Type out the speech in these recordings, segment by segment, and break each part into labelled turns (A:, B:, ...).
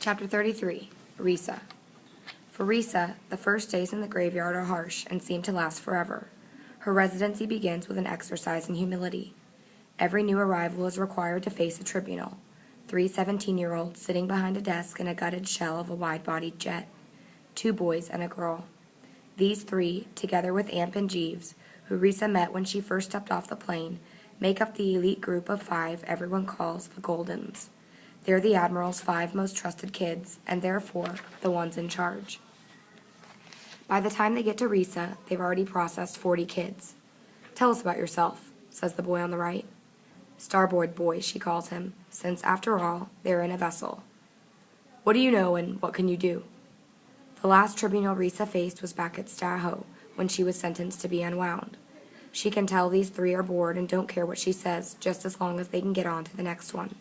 A: Chapter 33, Risa. For Risa, the first days in the graveyard are harsh and seem to last forever. Her residency begins with an exercise in humility. Every new arrival is required to face a tribunal. 3 17-year-olds sitting behind a desk in a gutted shell of a wide-bodied jet. 2 boys and a girl. These 3, together with Amp and Jeeves, who Risa met when she first stepped off the plane, make up the elite group of 5 everyone calls the Goldens. They're the Admiral's 5 most trusted kids, and therefore the ones in charge. By the time they get to Risa, they've already processed 40 kids. "Tell us about yourself," says the boy on the right. "Starboard boy," she calls him, since, after all, they're in a vessel. "What do you know, and what can you do?" The last tribunal Risa faced was back at Staho, when she was sentenced to be unwound. She can tell these 3 are bored and don't care what she says, just as long as they can get on to the next one.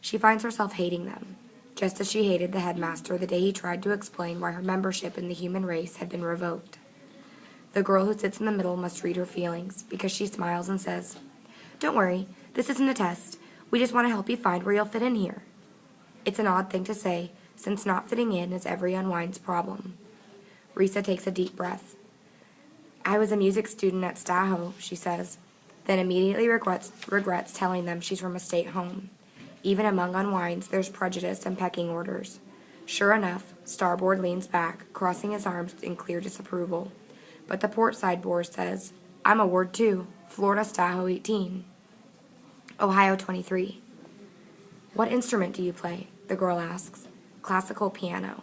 A: She finds herself hating them, just as she hated the headmaster the day he tried to explain why her membership in the human race had been revoked. The girl who sits in the middle must read her feelings, because she smiles and says, "Don't worry, this isn't a test. We just want to help you find where you'll fit in here." It's an odd thing to say, since not fitting in is every Unwind's problem. Risa takes a deep breath. "I was a music student at Staho," she says, then immediately regrets telling them she's from a state home. Even among Unwinds, there's prejudice and pecking orders. Sure enough, Starboard leans back, crossing his arms in clear disapproval. But the port side boar says, "I'm a ward too. Florida Staho 18. Ohio 23. "What instrument do you play?" the girl asks. "Classical piano."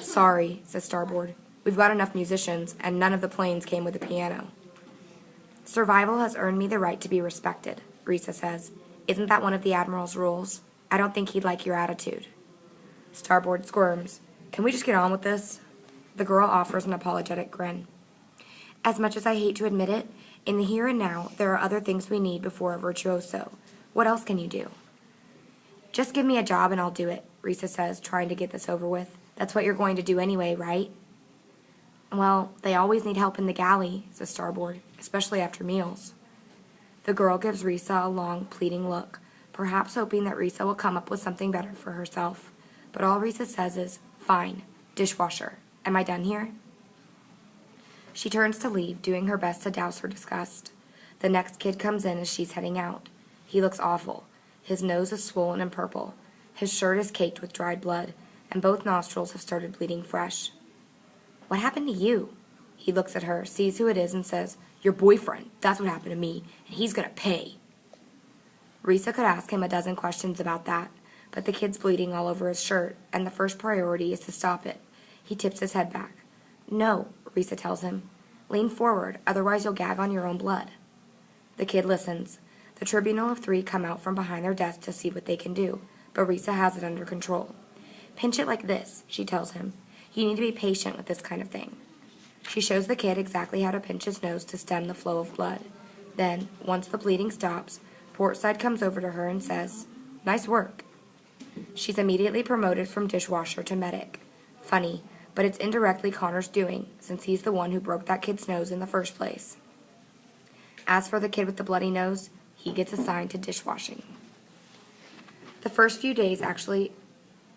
A: "Sorry," says Starboard. "We've got enough musicians, and none of the planes came with a piano." "Survival has earned me the right to be respected," Risa says. "Isn't that one of the Admiral's rules? I don't think he'd like your attitude." Starboard squirms. "Can we just get on with this?" The girl offers an apologetic grin. "As much as I hate to admit it, in the here and now, there are other things we need before a virtuoso. What else can you do?" "Just give me a job and I'll do it," Risa says, trying to get this over with. "That's what you're going to do anyway, right?" "Well, they always need help in the galley," says Starboard, "especially after meals." The girl gives Risa a long, pleading look, perhaps hoping that Risa will come up with something better for herself. But all Risa says is, "Fine, dishwasher. Am I done here?" She turns to leave, doing her best to douse her disgust. The next kid comes in as she's heading out. He looks awful. His nose is swollen and purple. His shirt is caked with dried blood, and both nostrils have started bleeding fresh. "What happened to you?" He looks at her, sees who it is, and says, "Your boyfriend. That's what happened to me, and he's gonna pay." Risa could ask him a dozen questions about that, but the kid's bleeding all over his shirt, and the first priority is to stop it. He tips his head back. "No," Risa tells him. "Lean forward, otherwise you'll gag on your own blood." The kid listens. The tribunal of 3 come out from behind their desk to see what they can do, but Risa has it under control. "Pinch it like this," she tells him. "You need to be patient with this kind of thing." She shows the kid exactly how to pinch his nose to stem the flow of blood. Then, once the bleeding stops, Portside comes over to her and says, "Nice work." She's immediately promoted from dishwasher to medic. Funny, but it's indirectly Connor's doing, since he's the one who broke that kid's nose in the first place. As for the kid with the bloody nose, he gets assigned to dishwashing. The first few days actually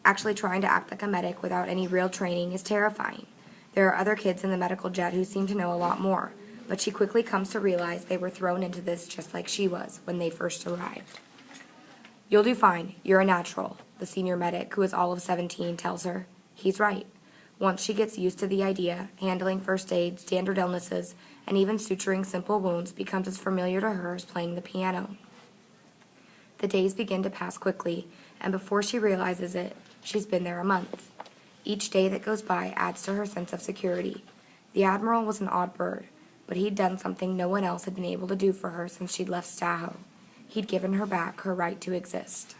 A: trying to act like a medic without any real training is terrifying. There are other kids in the medical jet who seem to know a lot more, but she quickly comes to realize they were thrown into this just like she was when they first arrived. "You'll do fine. You're a natural," the senior medic, who is all of 17, tells her. He's right. Once she gets used to the idea, handling first aid, standard illnesses, and even suturing simple wounds becomes as familiar to her as playing the piano. The days begin to pass quickly, and before she realizes it, she's been there a month. Each day that goes by adds to her sense of security. The Admiral was an odd bird, but he'd done something no one else had been able to do for her since she'd left Staho. He'd given her back her right to exist.